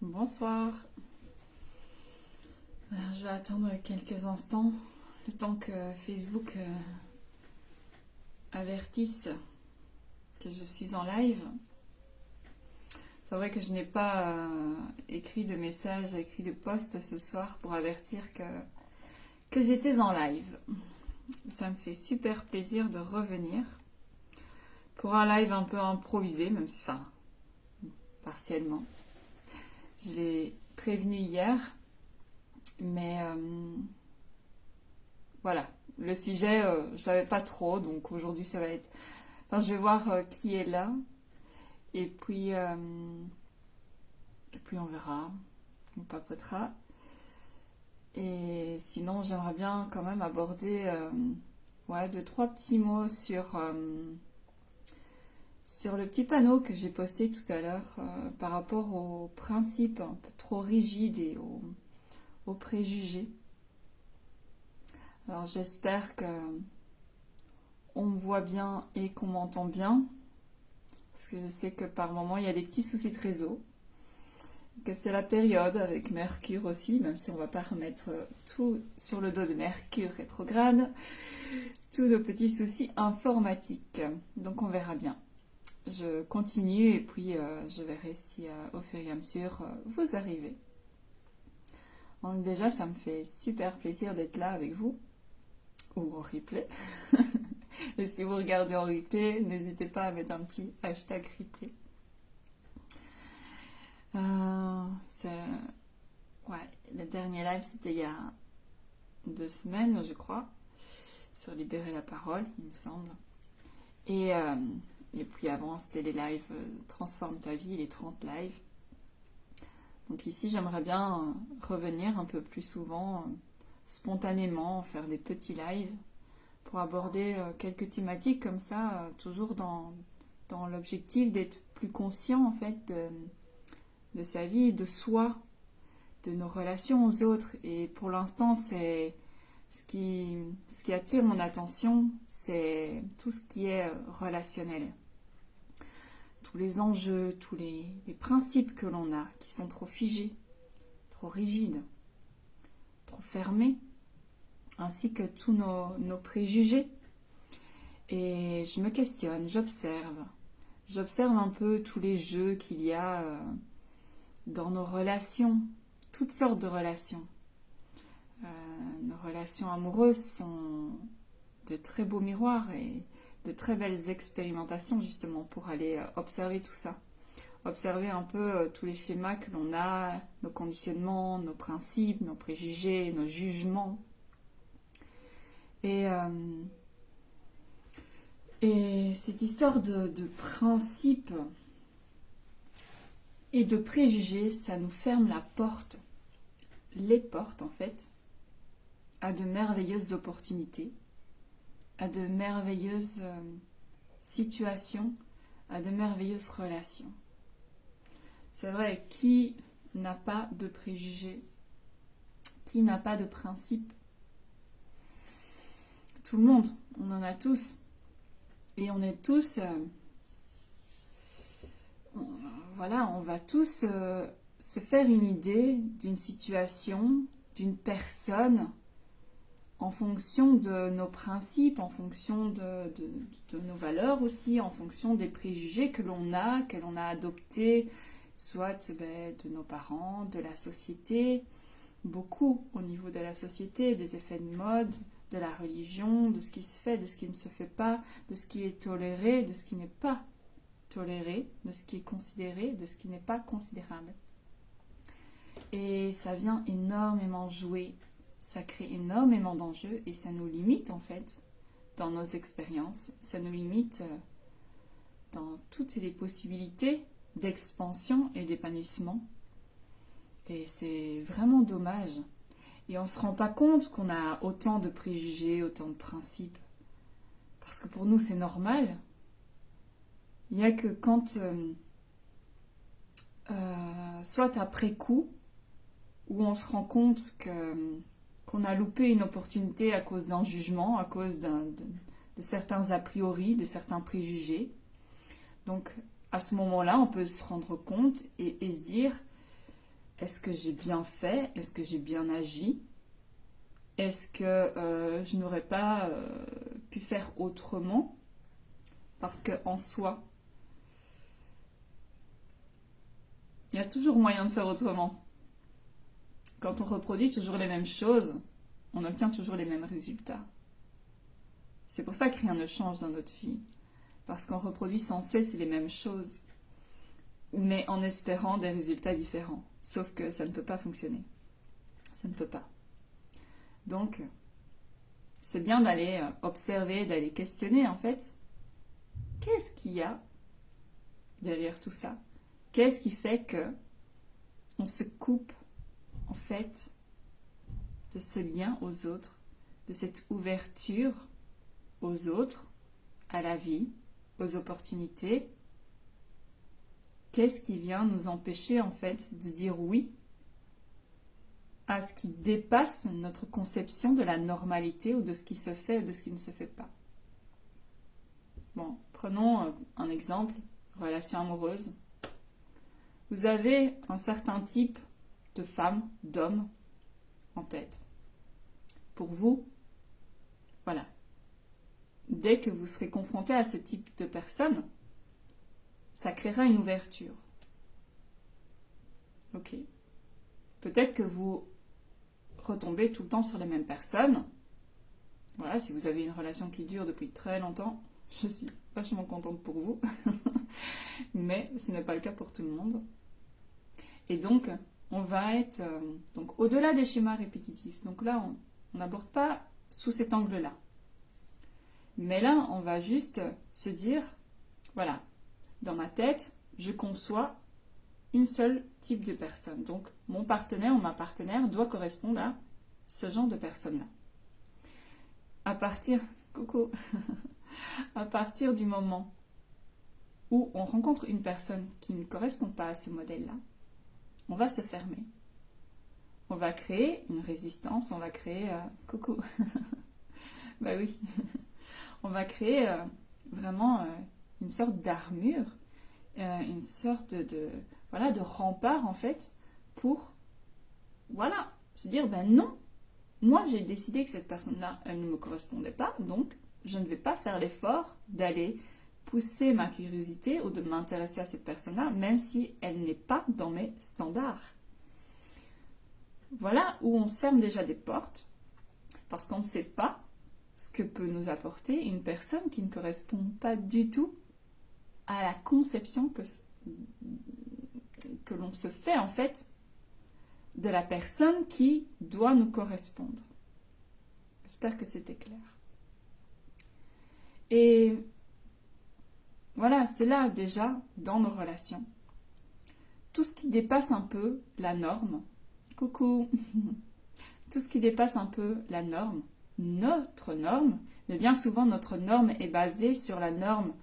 Bonsoir. Alors, je vais attendre quelques instants, le temps que Facebook avertisse que je suis en live. C'est vrai que je n'ai pas écrit de message, écrit de post ce soir pour avertir que j'étais en live. Ça me fait super plaisir de revenir pour un live un peu improvisé, même si, enfin, partiellement. Je l'ai prévenu hier, mais voilà, le sujet, je ne savais pas trop, donc aujourd'hui ça va être... Enfin, je vais voir qui est là, et puis on verra, on papotera. Et sinon, j'aimerais bien quand même aborder deux, trois petits mots sur le petit panneau que j'ai posté tout à l'heure par rapport aux principes un peu trop rigides et aux préjugés. Alors j'espère que on me voit bien et qu'on m'entend bien, parce que je sais que par moment il y a des petits soucis de réseau, que c'est la période avec Mercure aussi, même si on ne va pas remettre tout sur le dos de Mercure rétrograde, tous nos petits soucis informatiques. Donc on verra bien. Je continue et puis je verrai si au fur et à mesure vous arrivez. Donc déjà, ça me fait super plaisir d'être là avec vous, ou en replay. Et si vous regardez en replay, n'hésitez pas à mettre un petit hashtag replay. Le dernier live, c'était il y a 2 semaines, je crois, sur Libérer la parole, il me semble. Et puis avant, c'était les lives Transforme ta vie, les 30 lives. Donc ici, j'aimerais bien revenir un peu plus souvent, spontanément, faire des petits lives pour aborder quelques thématiques comme ça, toujours dans l'objectif d'être plus conscient en fait de sa vie, de soi, de nos relations aux autres. Et pour l'instant, c'est ce qui attire mon attention, c'est tout ce qui est relationnel. Tous les enjeux, tous les principes que l'on a, qui sont trop figés, trop rigides, trop fermés, ainsi que tous nos préjugés. Et je me questionne, j'observe un peu tous les jeux qu'il y a dans nos relations, toutes sortes de relations. Nos relations amoureuses sont de très beaux miroirs et de très belles expérimentations justement pour aller observer tout ça. Observer un peu tous les schémas que l'on a, nos conditionnements, nos principes, nos préjugés, nos jugements. Et cette histoire de principes et de préjugés, ça nous ferme la porte, les portes en fait, à de merveilleuses opportunités, à de merveilleuses situations, à de merveilleuses relations. C'est vrai, qui n'a pas de préjugés? Qui n'a pas de principes? Tout le monde, on en a tous. Et on est tous... on va tous se faire une idée d'une situation, d'une personne, en fonction de nos principes, en fonction de nos valeurs aussi, en fonction des préjugés que l'on a adoptés, soit de nos parents, de la société, beaucoup au niveau de la société, des effets de mode, de la religion, de ce qui se fait, de ce qui ne se fait pas, de ce qui est toléré, de ce qui n'est pas toléré, de ce qui est considéré, de ce qui n'est pas considérable. Et ça vient énormément jouer. Ça crée énormément d'enjeux et ça nous limite en fait dans nos expériences. Ça nous limite dans toutes les possibilités d'expansion et d'épanouissement. Et c'est vraiment dommage. Et on ne se rend pas compte qu'on a autant de préjugés, autant de principes. Parce que pour nous c'est normal. Il n'y a que quand, soit après coup, où on se rend compte qu'on a loupé une opportunité à cause d'un jugement, à cause de certains a priori, de certains préjugés. Donc à ce moment-là, on peut se rendre compte et se dire est-ce que j'ai bien fait? Est-ce que j'ai bien agi? Est-ce que je n'aurais pas pu faire autrement? Parce qu'en soi, il y a toujours moyen de faire autrement. Quand on reproduit toujours les mêmes choses, on obtient toujours les mêmes résultats. C'est pour ça que rien ne change dans notre vie. Parce qu'on reproduit sans cesse les mêmes choses, mais en espérant des résultats différents. Sauf que ça ne peut pas fonctionner. Ça ne peut pas. Donc, c'est bien d'aller observer, d'aller questionner en fait. Qu'est-ce qu'il y a derrière tout ça? Qu'est-ce qui fait que on se coupe en fait de ce lien aux autres, de cette ouverture aux autres, à la vie, aux opportunités? Qu'est-ce qui vient nous empêcher en fait de dire oui à ce qui dépasse notre conception de la normalité ou de ce qui se fait ou de ce qui ne se fait pas? Bon, prenons un exemple, relation amoureuse. Vous avez un certain type de femme, d'homme en tête. Pour vous, voilà. Dès que vous serez confronté à ce type de personne, ça créera une ouverture. Ok. Peut-être que vous retombez tout le temps sur les mêmes personnes. Voilà, si vous avez une relation qui dure depuis très longtemps, je suis vachement contente pour vous. Mais ce n'est pas le cas pour tout le monde. Et donc, on va être donc au-delà des schémas répétitifs. Donc là, on n'aborde pas sous cet angle-là. Mais là, on va juste se dire, voilà, dans ma tête, je conçois une seule type de personne. Donc, mon partenaire ou ma partenaire doit correspondre à ce genre de personne-là. Coucou, à partir du moment où on rencontre une personne qui ne correspond pas à ce modèle-là, on va se fermer. On va créer une résistance, on va créer... coucou. Bah oui. On va créer vraiment une sorte d'armure, une sorte de rempart en fait pour, voilà, se dire, ben non, moi j'ai décidé que cette personne-là, elle ne me correspondait pas, donc je ne vais pas faire l'effort d'aller pousser ma curiosité ou de m'intéresser à cette personne-là, même si elle n'est pas dans mes standards. Voilà où on se ferme déjà des portes, parce qu'on ne sait pas ce que peut nous apporter une personne qui ne correspond pas du tout à la conception que l'on se fait en fait de la personne qui doit nous correspondre. J'espère que c'était clair. Et voilà, c'est là déjà dans nos relations. Tout ce qui dépasse un peu la norme, coucou, tout ce qui dépasse un peu la norme, notre norme, mais bien souvent notre norme est basée sur la norme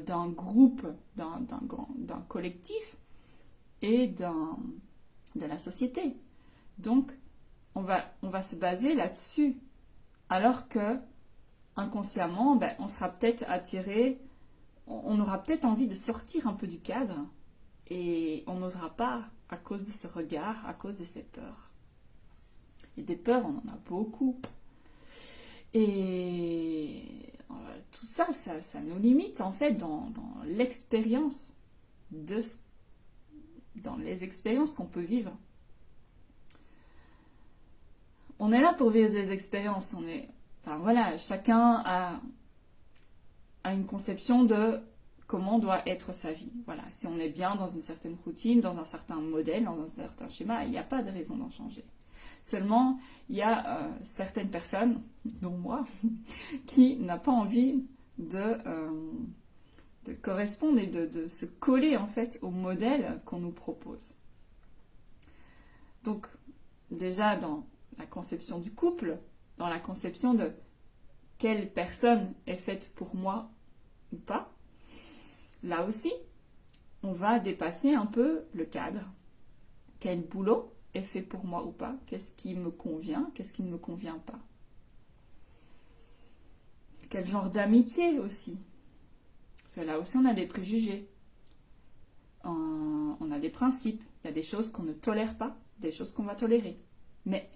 d'un groupe, d'un collectif et de la société. Donc, on va se baser là-dessus. Alors que, inconsciemment, on sera peut-être attiré, on aura peut-être envie de sortir un peu du cadre et on n'osera pas à cause de ce regard, à cause de ces peurs. Et des peurs, on en a beaucoup. Et tout ça, ça nous limite en fait dans l'expérience dans les expériences qu'on peut vivre. On est là pour vivre des expériences. Chacun a une conception de comment doit être sa vie. Voilà, si on est bien dans une certaine routine, dans un certain modèle, dans un certain schéma, il n'y a pas de raison d'en changer. Seulement, il y a certaines personnes, dont moi, qui n'ont pas envie de correspondre et de se coller en fait au modèle qu'on nous propose. Donc, déjà dans la conception du couple, dans la conception de quelle personne est faite pour moi ou pas, là aussi, on va dépasser un peu le cadre. Quel boulot est fait pour moi ou pas? Qu'est-ce qui me convient? Qu'est-ce qui ne me convient pas? Quel genre d'amitié aussi? Parce que là aussi, on a des préjugés. on a des principes. Il y a des choses qu'on ne tolère pas, des choses qu'on va tolérer. Mais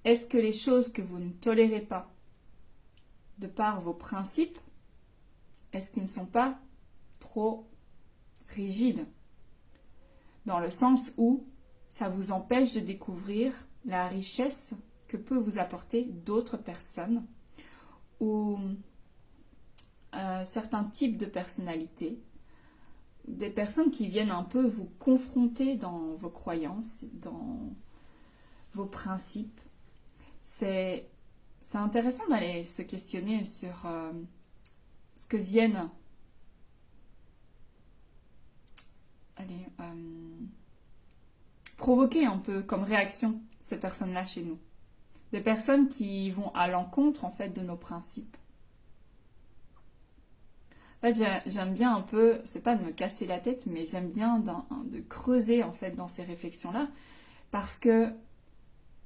est-ce que les choses que vous ne tolérez pas, de par vos principes, est-ce qu'ils ne sont pas trop rigides? Dans le sens où ça vous empêche de découvrir la richesse que peut vous apporter d'autres personnes ou certains types de personnalités, des personnes qui viennent un peu vous confronter dans vos croyances, dans vos principes. C'est intéressant d'aller se questionner sur ce que viennent provoquer un peu comme réaction ces personnes-là chez nous. Des personnes qui vont à l'encontre en fait de nos principes. En fait, j'aime bien un peu, c'est pas de me casser la tête, mais j'aime bien de creuser en fait dans ces réflexions-là, parce que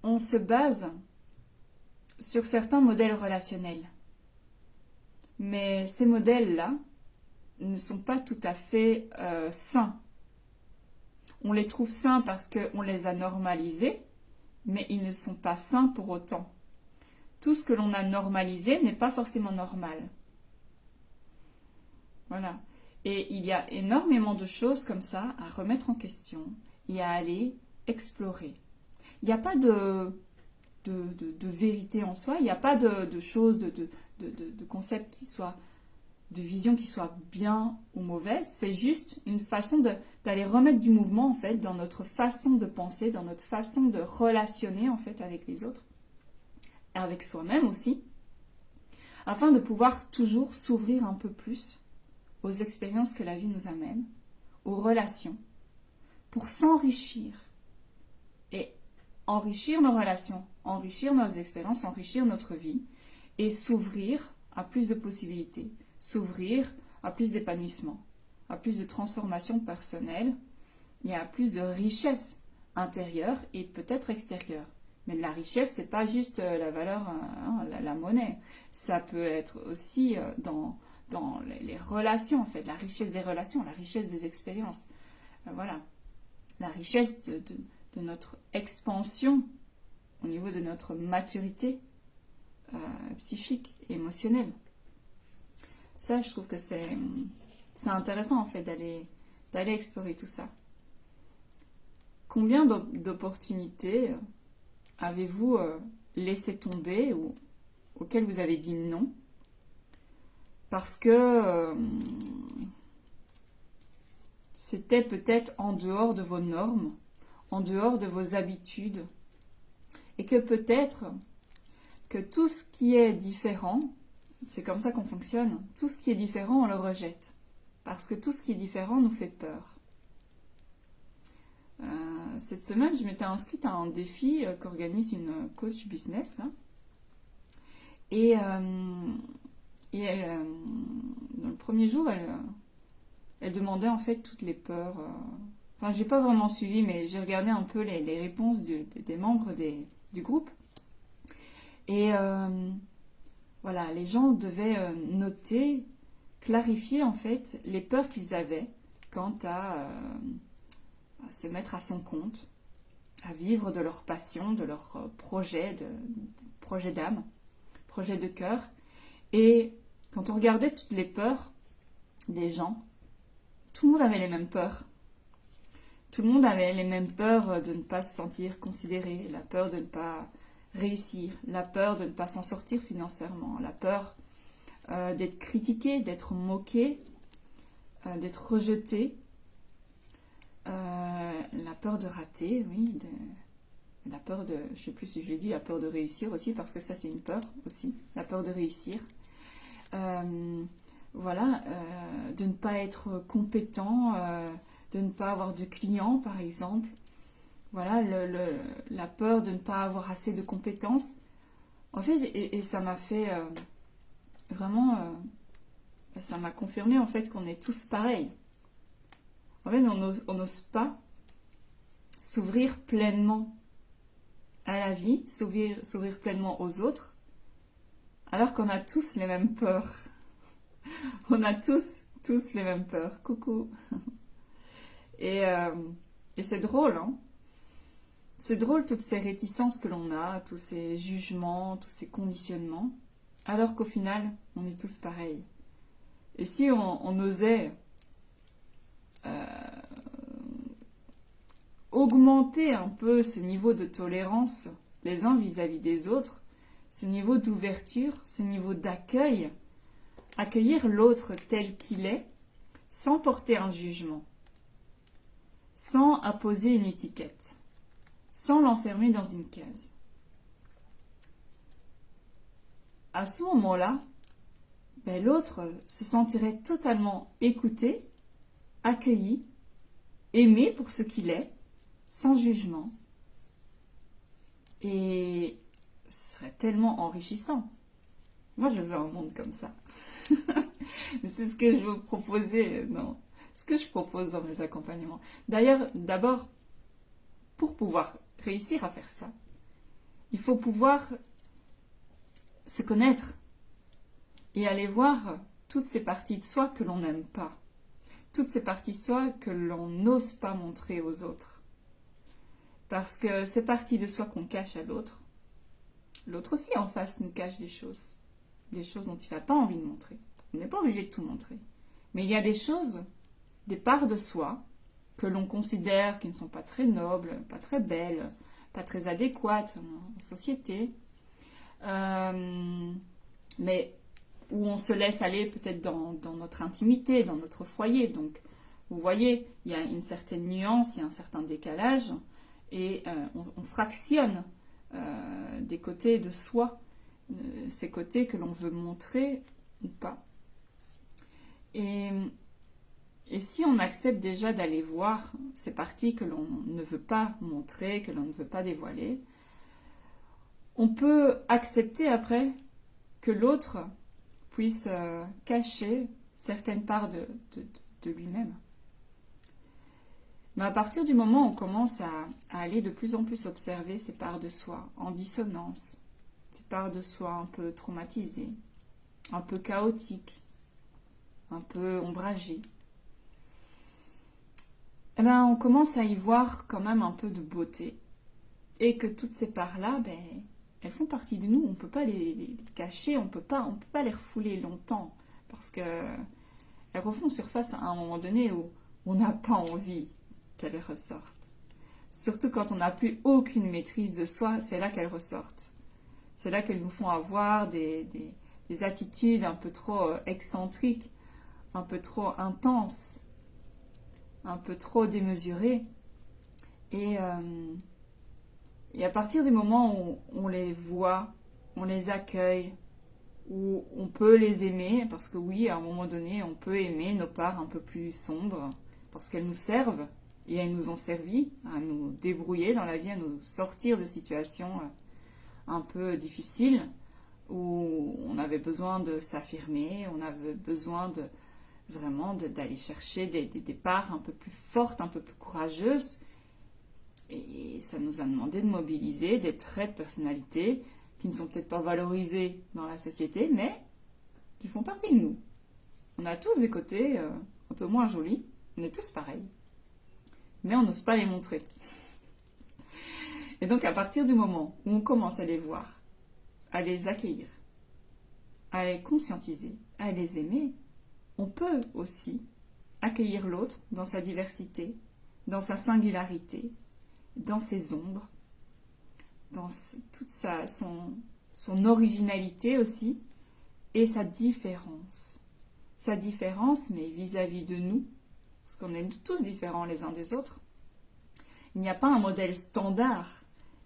on se base sur certains modèles relationnels. Mais ces modèles-là ne sont pas tout à fait sains. On les trouve sains parce qu'on les a normalisés, mais ils ne sont pas sains pour autant. Tout ce que l'on a normalisé n'est pas forcément normal. Voilà. Et il y a énormément de choses comme ça à remettre en question et à aller explorer. Il n'y a pas de vérité en soi, il n'y a pas de choses, de concepts qui soient, de vision qui soient bien ou mauvaises. C'est juste une façon d'aller remettre du mouvement en fait dans notre façon de penser, dans notre façon de relationner en fait avec les autres, avec soi-même aussi, afin de pouvoir toujours s'ouvrir un peu plus aux expériences que la vie nous amène, aux relations, pour s'enrichir et enrichir nos relations, enrichir nos expériences, enrichir notre vie et s'ouvrir à plus de possibilités, s'ouvrir à plus d'épanouissement, à plus de transformation personnelle et à plus de richesse intérieure et peut-être extérieure. Mais la richesse, c'est pas juste la valeur, la monnaie. Ça peut être aussi dans les relations, en fait, la richesse des relations, la richesse des expériences. Voilà. La richesse de notre expansion au niveau de notre maturité psychique et émotionnelle. Ça, je trouve que c'est intéressant, en fait, d'aller explorer tout ça. Combien d'opportunités avez-vous laissé tomber ou auxquelles vous avez dit non parce que c'était peut-être en dehors de vos normes, en dehors de vos habitudes, et que peut-être que tout ce qui est différent, c'est comme ça qu'on fonctionne, tout ce qui est différent, on le rejette, parce que tout ce qui est différent nous fait peur. Cette semaine, je m'étais inscrite à un défi qu'organise une coach business, là, et elle, dans le premier jour, elle demandait en fait toutes les peurs. Enfin, j'ai pas vraiment suivi, mais j'ai regardé un peu les réponses des membres du groupe. Et voilà, les gens devaient noter, clarifier en fait les peurs qu'ils avaient quant à se mettre à son compte, à vivre de leur passion, de leur projet, projet d'âme, projet de cœur. Et quand on regardait toutes les peurs des gens, tout le monde avait les mêmes peurs. Tout le monde avait les mêmes peurs de ne pas se sentir considéré, la peur de ne pas réussir, la peur de ne pas s'en sortir financièrement, la peur d'être critiqué, d'être moqué, d'être rejeté, la peur de rater, oui, la peur de, je ne sais plus si je l'ai dit, la peur de réussir aussi, parce que ça c'est une peur aussi, la peur de réussir. Voilà, de ne pas être compétent, de ne pas avoir de clients par exemple. Voilà, la peur de ne pas avoir assez de compétences. En fait, et ça m'a fait vraiment, ça m'a confirmé en fait qu'on est tous pareils. En fait, on n'ose pas s'ouvrir pleinement à la vie, s'ouvrir pleinement aux autres, alors qu'on a tous les mêmes peurs. On a tous les mêmes peurs. Coucou. Et, euh, et c'est drôle, hein. C'est drôle toutes ces réticences que l'on a, tous ces jugements, tous ces conditionnements, alors qu'au final, on est tous pareils. Et si on osait euh, augmenter un peu ce niveau de tolérance les uns vis-à-vis des autres, ce niveau d'ouverture, ce niveau d'accueil, accueillir l'autre tel qu'il est, sans porter un jugement, sans apposer une étiquette, sans l'enfermer dans une case. À ce moment-là, l'autre se sentirait totalement écouté, accueilli, aimé pour ce qu'il est, sans jugement. Et ce serait tellement enrichissant. Moi, je veux un monde comme ça. C'est ce que je veux proposer, ce que je propose dans mes accompagnements. D'ailleurs, d'abord, pour pouvoir réussir à faire ça, il faut pouvoir se connaître et aller voir toutes ces parties de soi que l'on n'aime pas, toutes ces parties de soi que l'on n'ose pas montrer aux autres. Parce que ces parties de soi qu'on cache à l'autre, l'autre aussi en face nous cache des choses dont il n'a pas envie de montrer. On n'est pas obligé de tout montrer. Mais il y a des choses, des parts de soi, que l'on considère qui ne sont pas très nobles, pas très belles, pas très adéquates en société, mais où on se laisse aller peut-être dans notre intimité, dans notre foyer. Donc, vous voyez, il y a une certaine nuance, il y a un certain décalage, et on fractionne des côtés de soi, ces côtés que l'on veut montrer ou pas. Et si on accepte déjà d'aller voir ces parties que l'on ne veut pas montrer, que l'on ne veut pas dévoiler, on peut accepter après que l'autre puisse cacher certaines parts de lui-même. Mais à partir du moment où on commence à aller de plus en plus observer ces parts de soi en dissonance, ces parts de soi un peu traumatisées, un peu chaotiques, un peu ombragées, on commence à y voir quand même un peu de beauté. Et que toutes ces parts-là, elles font partie de nous. On ne peut pas les cacher, on ne peut pas les refouler longtemps. Parce qu'elles refont surface à un moment donné où on n'a pas envie qu'elles ressortent. Surtout quand on n'a plus aucune maîtrise de soi, c'est là qu'elles ressortent. C'est là qu'elles nous font avoir des attitudes un peu trop excentriques, un peu trop intenses, un peu trop démesurées. Et à partir du moment où on les voit, on les accueille, où on peut les aimer, parce que oui, à un moment donné, on peut aimer nos parts un peu plus sombres, parce qu'elles nous servent, et elles nous ont servi à nous débrouiller dans la vie, à nous sortir de situations un peu difficiles, où on avait besoin de s'affirmer, on avait besoin d'aller chercher des parts un peu plus fortes, un peu plus courageuses. Et ça nous a demandé de mobiliser des traits de personnalité qui ne sont peut-être pas valorisés dans la société, mais qui font partie de nous. On a tous des côtés un peu moins jolis, on est tous pareils, mais on n'ose pas les montrer. Et donc à partir du moment où on commence à les voir, à les accueillir, à les conscientiser, à les aimer, on peut aussi accueillir l'autre dans sa diversité, dans sa singularité, dans ses ombres, dans toute son originalité aussi, et sa différence. Sa différence, mais vis-à-vis de nous, parce qu'on est tous différents les uns des autres. Il n'y a pas un modèle standard,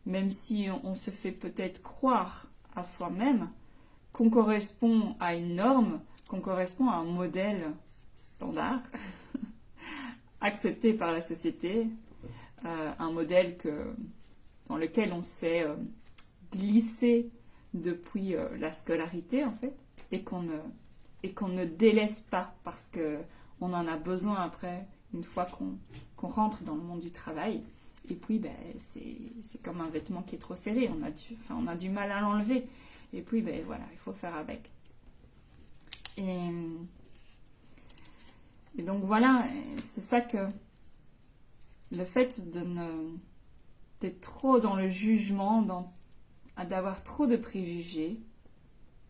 même si on se fait peut-être croire à soi-même qu'on correspond à une norme, qu'on correspond à un modèle standard, accepté par la société, un modèle dans lequel on s'est glissé depuis la scolarité en fait, et qu'on ne délaisse pas parce qu'on en a besoin après, une fois qu'on rentre dans le monde du travail. Et puis c'est comme un vêtement qui est trop serré, on a du mal à l'enlever. Et puis voilà, il faut faire avec. Et donc voilà, c'est ça que le fait d'être trop dans le jugement, d'avoir trop de préjugés,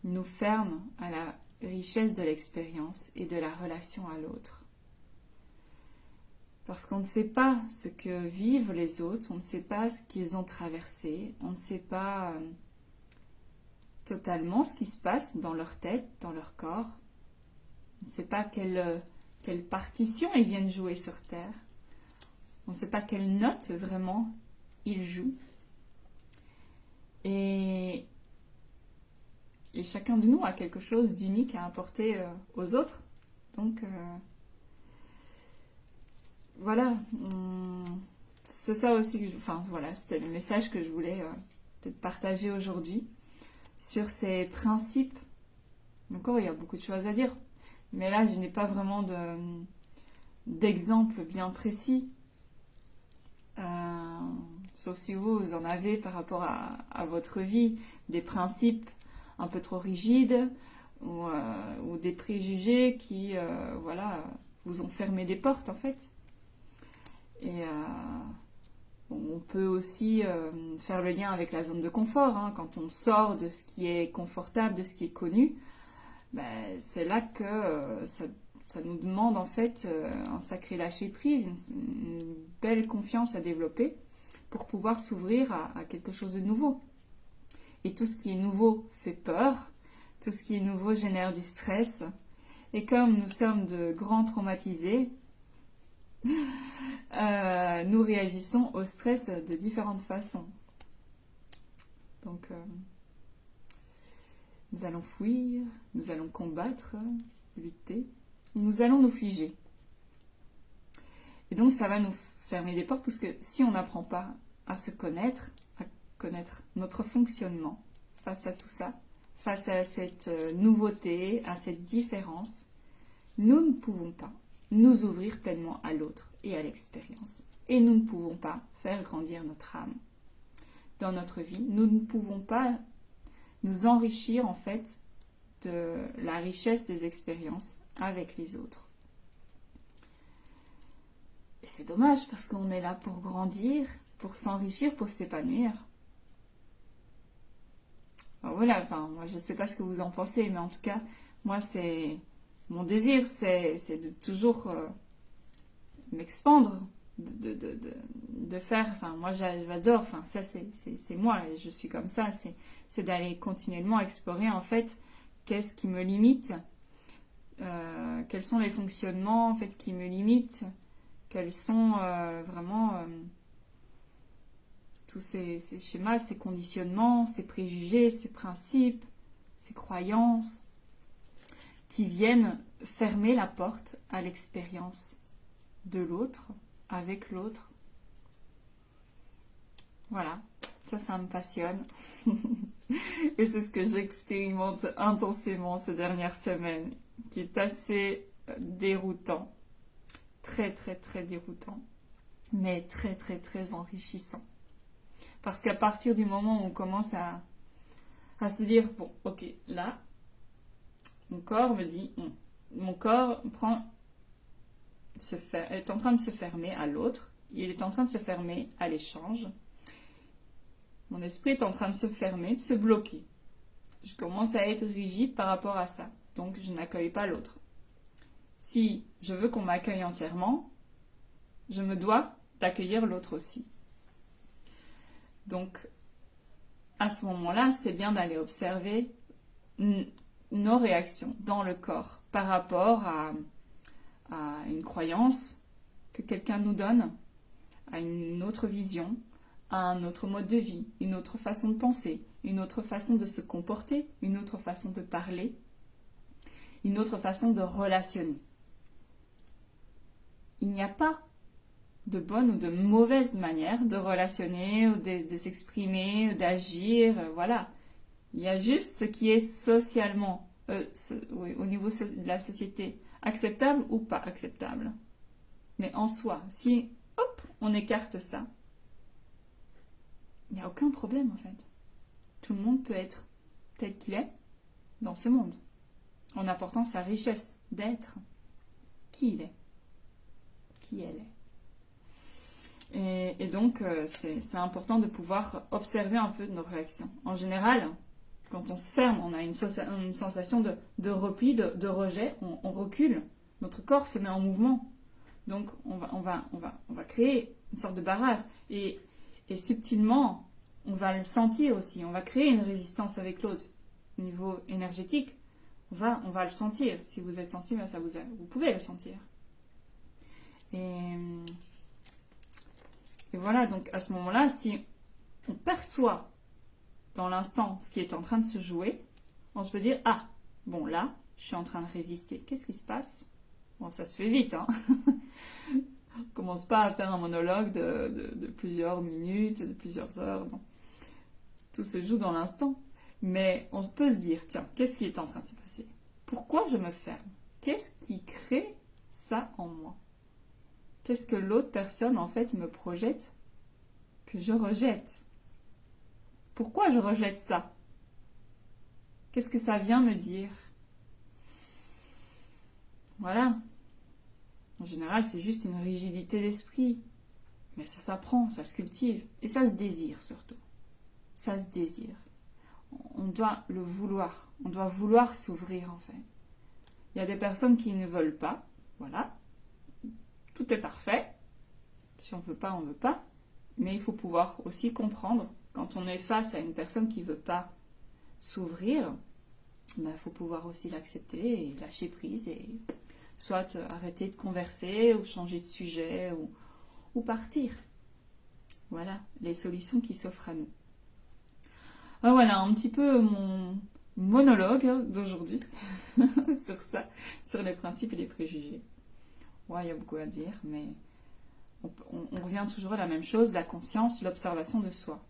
nous ferme à la richesse de l'expérience et de la relation à l'autre. Parce qu'on ne sait pas ce que vivent les autres, on ne sait pas ce qu'ils ont traversé, on ne sait pas totalement ce qui se passe dans leur tête, dans leur corps. On ne sait pas quelle partition ils viennent jouer sur Terre. On ne sait pas quelle note vraiment ils jouent. Et chacun de nous a quelque chose d'unique à apporter aux autres. Donc, voilà. C'est ça aussi. Enfin, voilà, c'était le message que je voulais peut-être partager aujourd'hui sur ces principes. Encore, il y a beaucoup de choses à dire. Mais là, je n'ai pas vraiment d'exemple bien précis. Sauf si vous en avez par rapport à votre vie, des principes un peu trop rigides ou des préjugés qui voilà, vous ont fermé des portes en fait. Et on peut aussi faire le lien avec la zone de confort, hein. Quand on sort de ce qui est confortable, de ce qui est connu, ben, c'est là que ça nous demande en fait un sacré lâcher-prise, une belle confiance à développer pour pouvoir s'ouvrir à quelque chose de nouveau. Et tout ce qui est nouveau fait peur, tout ce qui est nouveau génère du stress. Et comme nous sommes de grands traumatisés, nous réagissons au stress de différentes façons. Donc, nous allons fuir, nous allons combattre, lutter, nous allons nous figer. Et donc, ça va nous fermer des portes parce que si on n'apprend pas à se connaître, à connaître notre fonctionnement face à tout ça, face à cette nouveauté, à cette différence, nous ne pouvons pas nous ouvrir pleinement à l'autre et à l'expérience. Et nous ne pouvons pas faire grandir notre âme dans notre vie. Nous ne pouvons pas nous enrichir en fait de la richesse des expériences avec les autres. Et c'est dommage parce qu'on est là pour grandir, pour s'enrichir, pour s'épanouir. Alors voilà, enfin, moi je ne sais pas ce que vous en pensez, mais en tout cas, moi c'est mon désir, c'est de toujours m'expandre, de faire, enfin moi j'adore, enfin ça c'est moi, et je suis comme ça, c'est d'aller continuellement explorer en fait qu'est-ce qui me limite, quels sont les fonctionnements en fait qui me limitent, quels sont vraiment tous ces schémas, ces conditionnements, ces préjugés, ces principes, ces croyances qui viennent fermer la porte à l'expérience de l'autre, avec l'autre. Voilà, ça me passionne. Et c'est ce que j'expérimente intensément ces dernières semaines, qui est assez déroutant. Très, très, très déroutant. Mais très, très, très enrichissant. Parce qu'à partir du moment où on commence à se dire, bon, ok, là, mon corps me dit, mon corps est en train de se fermer à l'autre, il est en train de se fermer à l'échange. Mon esprit est en train de se fermer, de se bloquer. Je commence à être rigide par rapport à ça, donc je n'accueille pas l'autre. Si je veux qu'on m'accueille entièrement, je me dois d'accueillir l'autre aussi. Donc, à ce moment-là, c'est bien d'aller observer nos réactions dans le corps par rapport à une croyance que quelqu'un nous donne, à une autre vision, à un autre mode de vie, une autre façon de penser, une autre façon de se comporter, une autre façon de parler, une autre façon de relationner. Il n'y a pas de bonne ou de mauvaise manière de relationner ou de s'exprimer, d'agir, voilà. Il y a juste ce qui est socialement, au niveau de la société, acceptable ou pas acceptable. Mais en soi, si, hop, on écarte ça, il n'y a aucun problème en fait. Tout le monde peut être tel qu'il est dans ce monde, en apportant sa richesse d'être, qui il est, qui elle est. Et donc, c'est important de pouvoir observer un peu nos réactions. En général, quand on se ferme, on a une sensation de repli, de rejet, on recule, notre corps se met en mouvement. Donc, on va créer une sorte de barrage. Et subtilement, on va le sentir aussi. On va créer une résistance avec l'autre. Au niveau énergétique, on va le sentir. Si vous êtes sensible, vous pouvez le sentir. Et voilà, donc à ce moment-là, si on perçoit dans l'instant ce qui est en train de se jouer, on se peut dire, ah, bon là, je suis en train de résister. Qu'est-ce qui se passe? Bon, ça se fait vite, hein. On commence pas à faire un monologue de plusieurs minutes, de plusieurs heures. Bon. Tout se joue dans l'instant. Mais on peut se dire, tiens, qu'est-ce qui est en train de se passer? Pourquoi je me ferme? Qu'est-ce qui crée ça en moi? Qu'est-ce que l'autre personne, en fait, me projette que je rejette? Pourquoi je rejette ça? Qu'est-ce que ça vient me dire? Voilà. En général, c'est juste une rigidité d'esprit. Mais ça s'apprend, ça se cultive. Et ça se désire surtout. Ça se désire. On doit le vouloir. On doit vouloir s'ouvrir, en fait. Il y a des personnes qui ne veulent pas. Voilà. Tout est parfait. Si on ne veut pas, on ne veut pas. Mais il faut pouvoir aussi comprendre, quand on est face à une personne qui ne veut pas s'ouvrir, il faut pouvoir aussi l'accepter et lâcher prise et soit arrêter de converser ou changer de sujet ou partir. Voilà, les solutions qui s'offrent à nous. Alors voilà, un petit peu mon monologue d'aujourd'hui sur ça, sur les principes et les préjugés. Ouais, il y a beaucoup à dire, mais on revient toujours à la même chose, la conscience, l'observation de soi,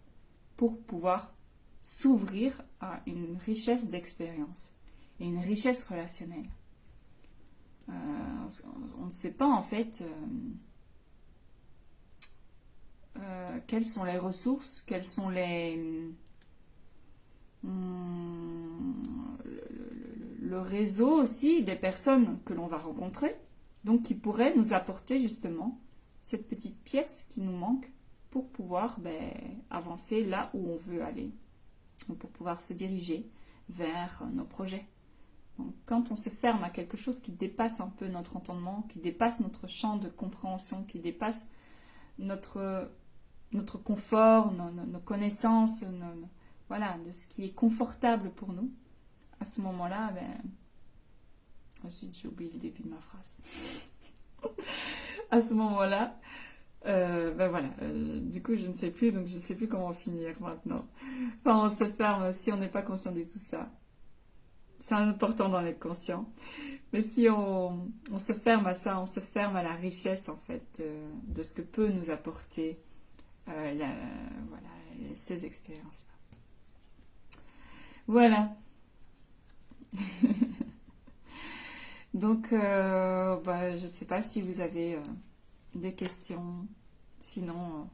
pour pouvoir s'ouvrir à une richesse d'expérience et une richesse relationnelle. On ne sait pas en fait quelles sont les ressources, quels sont le réseau aussi des personnes que l'on va rencontrer, donc qui pourraient nous apporter justement cette petite pièce qui nous manque pour pouvoir avancer là où on veut aller, pour pouvoir se diriger vers nos projets. Donc, quand on se ferme à quelque chose qui dépasse un peu notre entendement, qui dépasse notre champ de compréhension, qui dépasse notre confort, nos connaissances, voilà, de ce qui est confortable pour nous, à ce moment-là, j'ai oublié le début de ma phrase. À ce moment-là, voilà, du coup je ne sais plus, donc je ne sais plus comment finir maintenant. Enfin, on se ferme si on n'est pas conscient de tout ça. C'est important d'en être conscient. Mais si on se ferme à ça, on se ferme à la richesse en fait de ce que peut nous apporter ces expériences-là. Voilà. Donc, je ne sais pas si vous avez des questions. Sinon,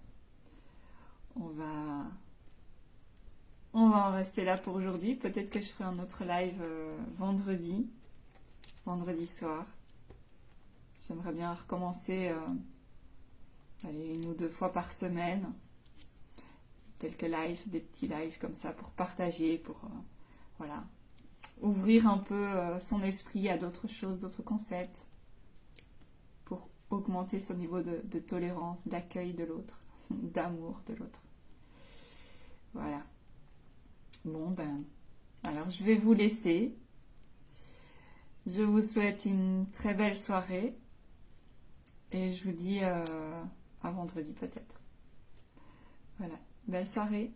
on va en rester là pour aujourd'hui. Peut-être que je ferai un autre live vendredi soir. J'aimerais bien recommencer 1 ou 2 fois par semaine. Quelques lives, des petits lives comme ça pour partager, pour ouvrir un peu son esprit à d'autres choses, d'autres concepts, pour augmenter son niveau de tolérance, d'accueil de l'autre, d'amour de l'autre. Voilà. Bon, alors je vais vous laisser. Je vous souhaite une très belle soirée et je vous dis à vendredi peut-être. Voilà. Belle soirée.